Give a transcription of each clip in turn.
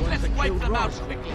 Let's wipe them out quickly.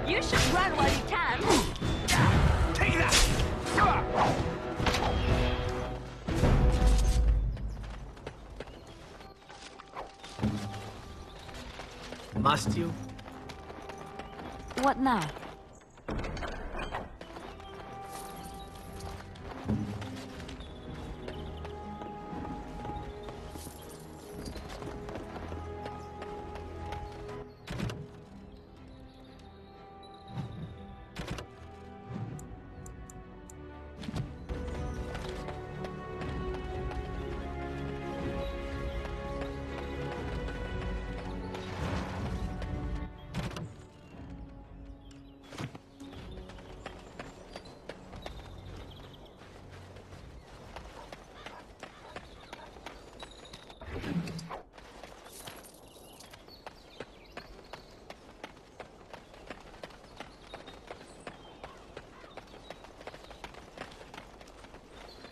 You should run while you can. Take that! Must you? What now?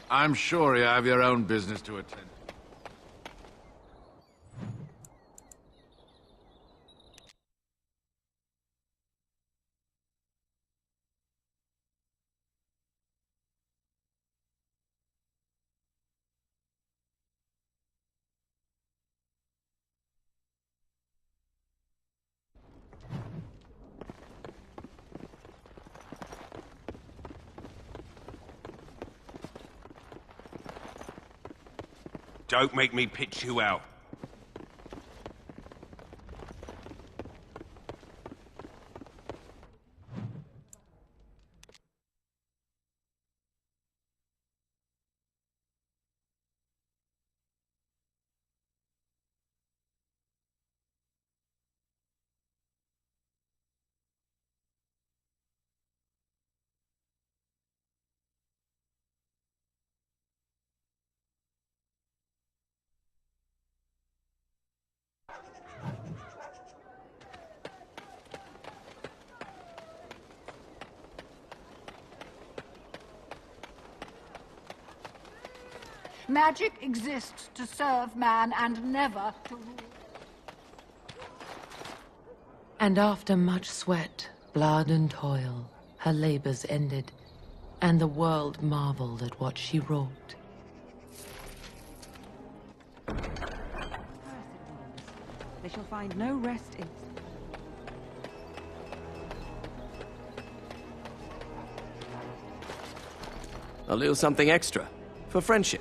I'm sure you have your own business to attend. Don't make me pitch you out. Magic exists to serve man and never to rule. And after much sweat, blood and toil, her labors ended, and the world marveled at what she wrought. They shall find no rest in... A little something extra. For friendship.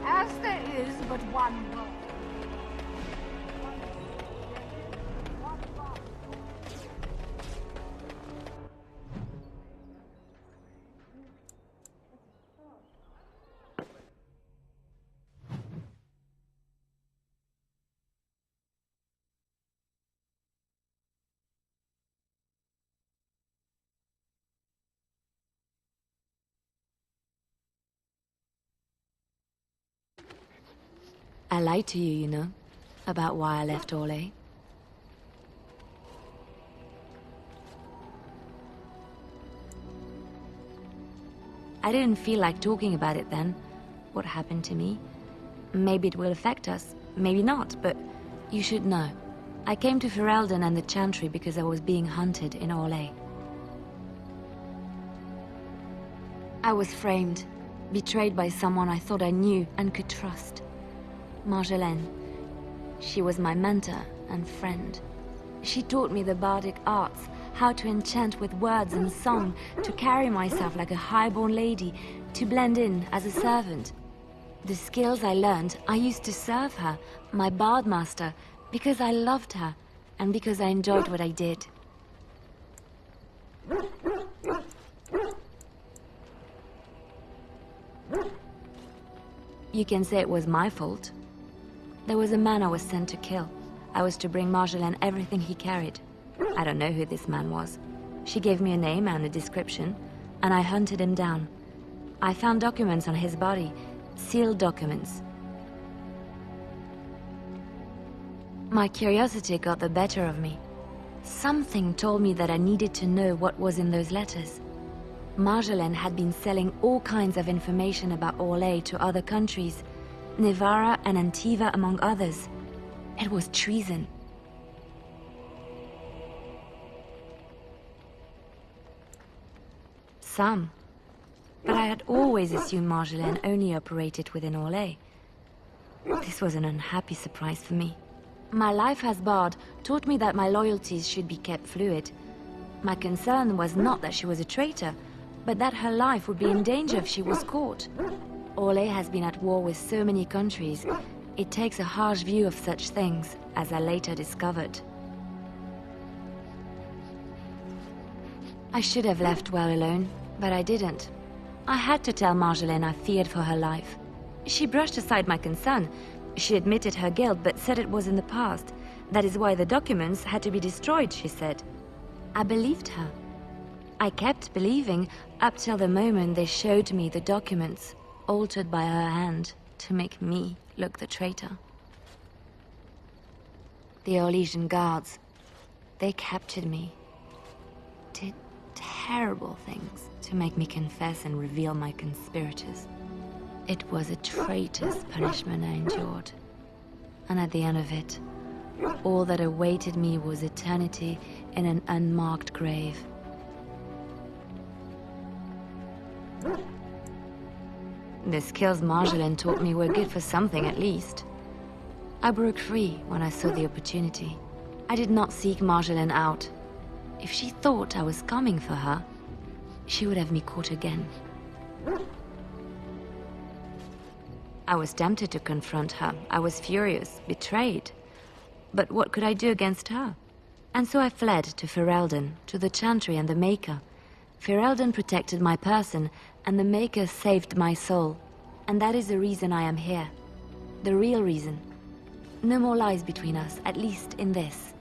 As there is but one world. I lied to you, you know, about why I left Orlais. I didn't feel like talking about it then, what happened to me. Maybe it will affect us, maybe not, but you should know. I came to Ferelden and the Chantry because I was being hunted in Orlais. I was framed, betrayed by someone I thought I knew and could trust. Marjolaine. She was my mentor and friend. She taught me the bardic arts, how to enchant with words and song, to carry myself like a highborn lady, to blend in as a servant. The skills I learned, I used to serve her, my bard master, because I loved her, and because I enjoyed what I did. You can say it was my fault. There was a man I was sent to kill. I was to bring Marjolaine everything he carried. I don't know who this man was. She gave me a name and a description, and I hunted him down. I found documents on his body, sealed documents. My curiosity got the better of me. Something told me that I needed to know what was in those letters. Marjolaine had been selling all kinds of information about Orlais to other countries, Nevarra and Antiva among others. It was treason. Some. But I had always assumed Marjolaine only operated within Orlais. This was an unhappy surprise for me. My life as bard taught me that my loyalties should be kept fluid. My concern was not that she was a traitor, but that her life would be in danger if she was caught. Orlais has been at war with so many countries. It takes a harsh view of such things, as I later discovered. I should have left well alone, but I didn't. I had to tell Marjolaine I feared for her life. She brushed aside my concern. She admitted her guilt, but said it was in the past. That is why the documents had to be destroyed, she said. I believed her. I kept believing up till the moment they showed me the documents, altered by her hand, to make me look the traitor. The Orlesian guards, they captured me. Did terrible things to make me confess and reveal my conspirators. It was a traitor's punishment I endured. And at the end of it, all that awaited me was eternity in an unmarked grave. The skills Marjolaine taught me were good for something, at least. I broke free when I saw the opportunity. I did not seek Marjolaine out. If she thought I was coming for her, she would have me caught again. I was tempted to confront her. I was furious, betrayed. But what could I do against her? And so I fled to Ferelden, to the Chantry and the Maker. Ferelden protected my person, and the Maker saved my soul. And that is the reason I am here. The real reason. No more lies between us, at least in this.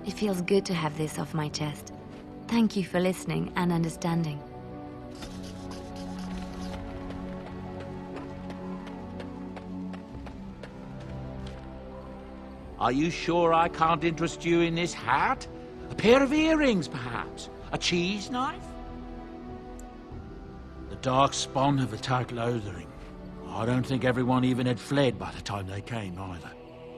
It feels good to have this off my chest. Thank you for listening and understanding. Are you sure I can't interest you in this hat? A pair of earrings, perhaps? A cheese knife? The dark spawn have attacked Lothering. I don't think everyone even had fled by the time they came, either.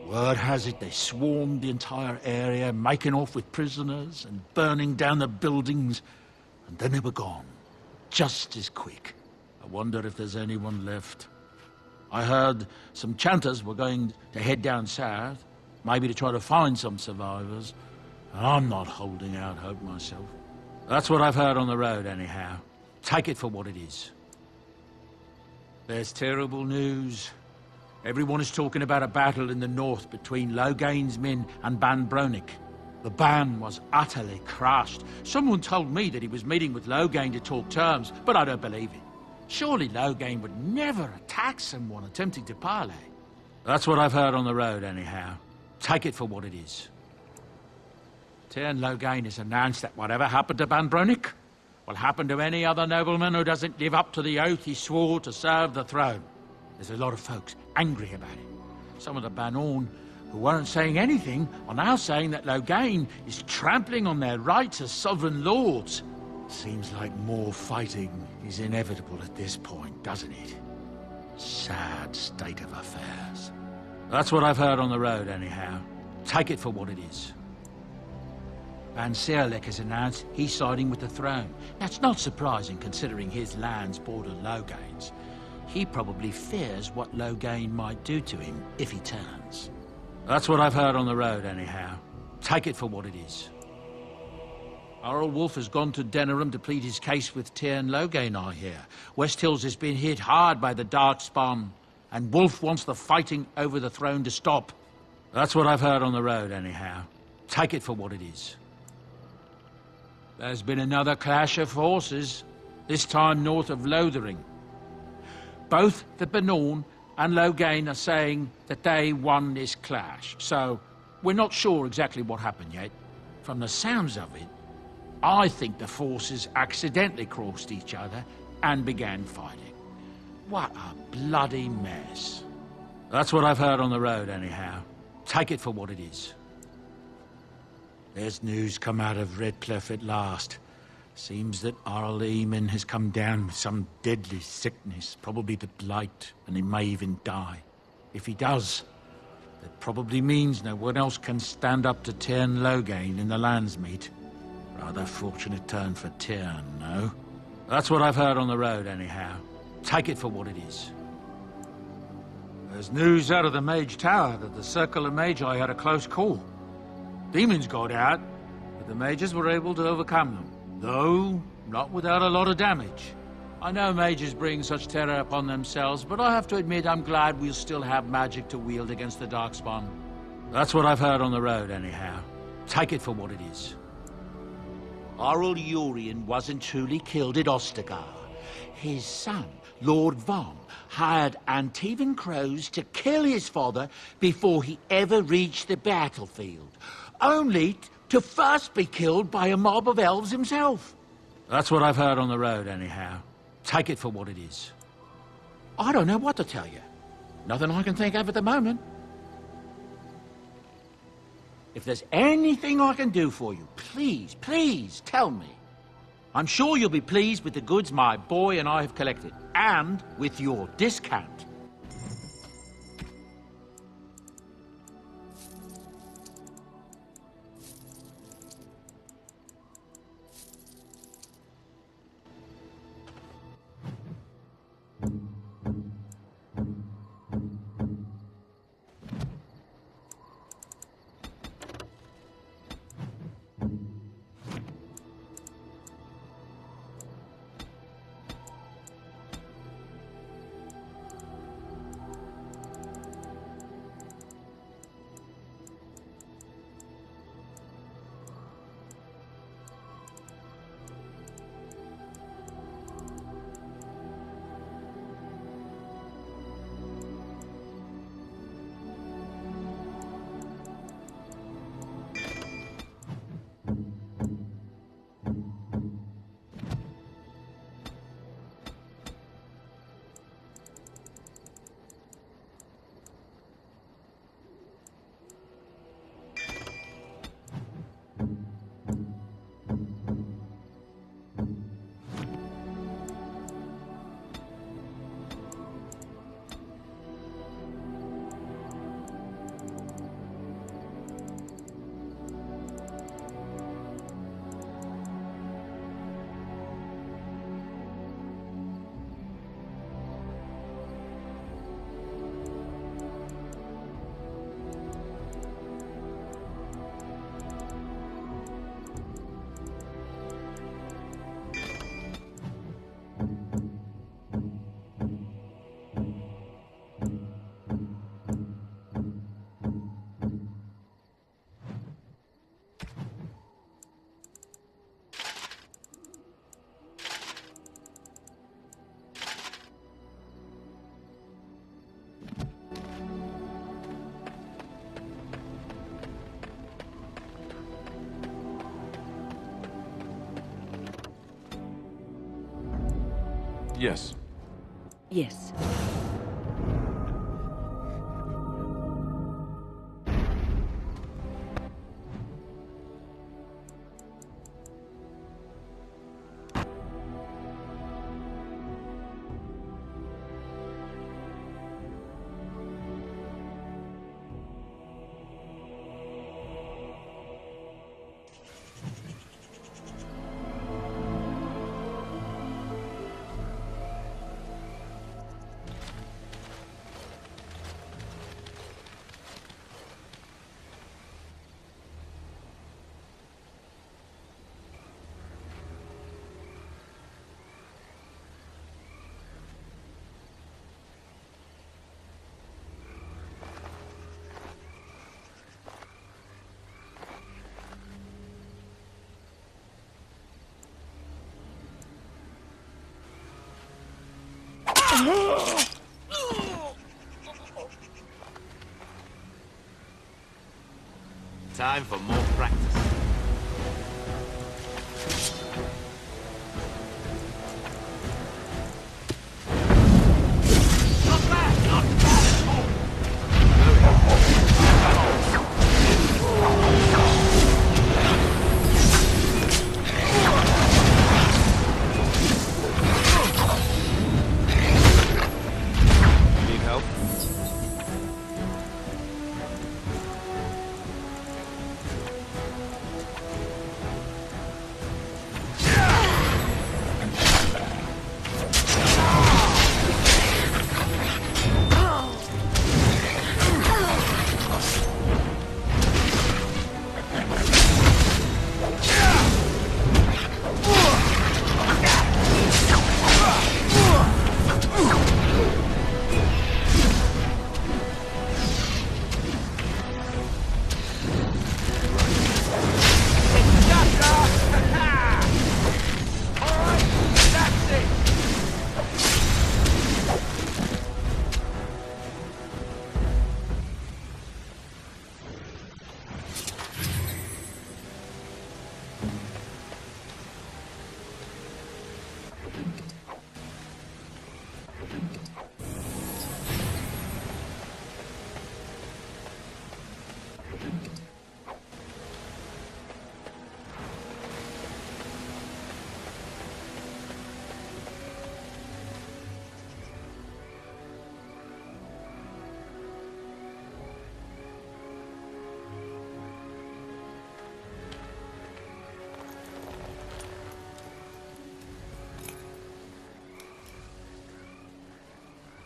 Word has it they swarmed the entire area, making off with prisoners and burning down the buildings, and then they were gone. Just as quick. I wonder if there's anyone left. I heard some chanters were going to head down south, maybe to try to find some survivors. And I'm not holding out hope myself. That's what I've heard on the road, anyhow. Take it for what it is. There's terrible news. Everyone is talking about a battle in the north between Loghain's men and Ban Bronick. The Ban was utterly crushed. Someone told me that he was meeting with Loghain to talk terms, but I don't believe it. Surely Loghain would never attack someone attempting to parley. That's what I've heard on the road, anyhow. Take it for what it is. Teyrn Loghain has announced that whatever happened to Ban Bronick will happen to any other nobleman who doesn't live up to the oath he swore to serve the throne. There's a lot of folks angry about it. Some of the Bannorn who weren't saying anything are now saying that Loghain is trampling on their rights as sovereign lords. Seems like more fighting is inevitable at this point, doesn't it? Sad state of affairs. That's what I've heard on the road, anyhow. Take it for what it is. Van Seerlek has announced he's siding with the throne. That's not surprising, considering his lands border Loghain's. He probably fears what Loghain might do to him if he turns. That's what I've heard on the road, anyhow. Take it for what it is. Arl Wolf has gone to Denerim to plead his case with Tyr and Loghain, I hear. West Hills has been hit hard by the Darkspawn, and Wolf wants the fighting over the throne to stop. That's what I've heard on the road, anyhow. Take it for what it is. There's been another clash of forces, this time north of Lothering. Both the Benorn and Loghain are saying that they won this clash, so we're not sure exactly what happened yet. From the sounds of it, I think the forces accidentally crossed each other and began fighting. What a bloody mess. That's what I've heard on the road, anyhow. Take it for what it is. There's news come out of Redcliffe at last. Seems that Arl Eamon has come down with some deadly sickness, probably the blight, and he may even die. If he does, that probably means no one else can stand up to Tyr and Loghain in the Landsmeet. Rather fortunate turn for Tyr, no? That's what I've heard on the road, anyhow. Take it for what it is. There's news out of the Mage Tower that the Circle of Magi had a close call. Demons got out, but the mages were able to overcome them. Though, not without a lot of damage. I know mages bring such terror upon themselves, but I have to admit I'm glad we'll still have magic to wield against the Darkspawn. That's what I've heard on the road, anyhow. Take it for what it is. Arl Urien wasn't truly killed at Ostagar. His son, Lord Vom, hired Antivan crows to kill his father before he ever reached the battlefield, only to first be killed by a mob of elves himself. That's what I've heard on the road, anyhow. Take it for what it is. I don't know what to tell you. Nothing I can think of at the moment. If there's anything I can do for you, please, please tell me. I'm sure you'll be pleased with the goods my boy and I have collected, and with your discount. Yes. Yes. Time for more practice. Need help?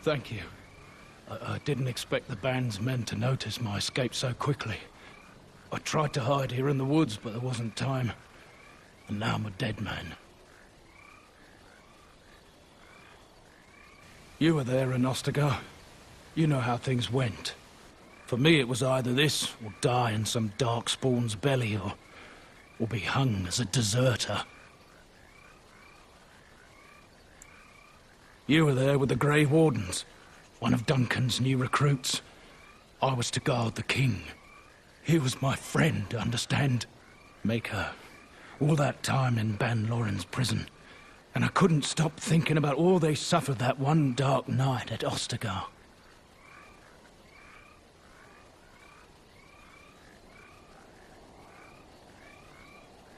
Thank you. I didn't expect the band's men to notice my escape so quickly. I tried to hide here in the woods, but there wasn't time. And now I'm a dead man. You were there in Ostagar. You know how things went. For me, it was either this, or die in some darkspawn's belly, or be hung as a deserter. You were there with the Grey Wardens, one of Duncan's new recruits. I was to guard the king. He was my friend, understand? Maker. All that time in Ban Loren's prison. And I couldn't stop thinking about all they suffered that one dark night at Ostagar.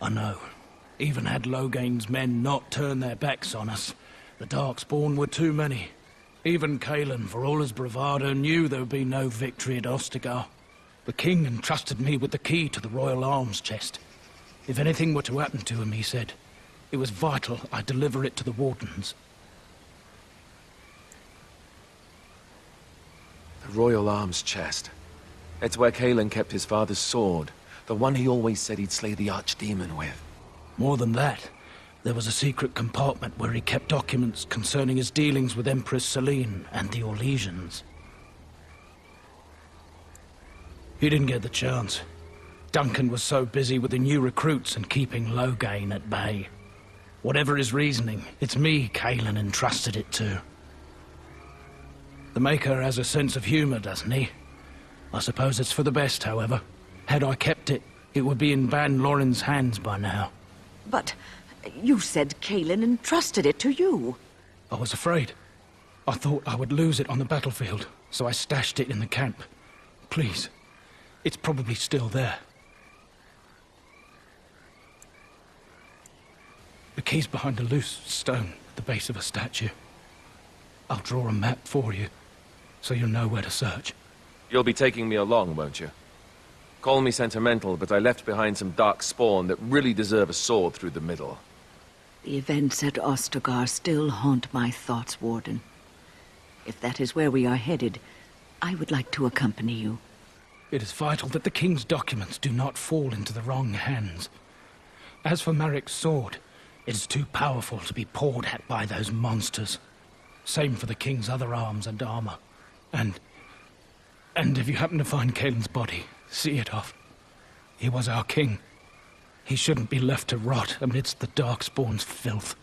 I know. Even had Logain's men not turned their backs on us, the Darkspawn were too many. Even Cailan, for all his bravado, knew there would be no victory at Ostagar. The king entrusted me with the key to the royal arms chest. If anything were to happen to him, he said, it was vital I deliver it to the Wardens. The royal arms chest. It's where Cailan kept his father's sword. The one he always said he'd slay the archdemon with. More than that, there was a secret compartment where he kept documents concerning his dealings with Empress Selene and the Orlesians. He didn't get the chance. Duncan was so busy with the new recruits and keeping Logain at bay. Whatever his reasoning, it's me Cailan entrusted it to. The Maker has a sense of humor, doesn't he? I suppose it's for the best, however. Had I kept it, it would be in Ban Loren's hands by now. But you said Cailan entrusted it to you. I was afraid. I thought I would lose it on the battlefield, so I stashed it in the camp. Please, it's probably still there. The key's behind a loose stone at the base of a statue. I'll draw a map for you, so you'll know where to search. You'll be taking me along, won't you? Call me sentimental, but I left behind some dark spawn that really deserve a sword through the middle. The events at Ostagar still haunt my thoughts, Warden. If that is where we are headed, I would like to accompany you. It is vital that the king's documents do not fall into the wrong hands. As for Marik's sword, it is too powerful to be pawed at by those monsters. Same for the king's other arms and armor. And if you happen to find Cailan's body, see it off. He was our king. He shouldn't be left to rot amidst the Darkspawn's filth.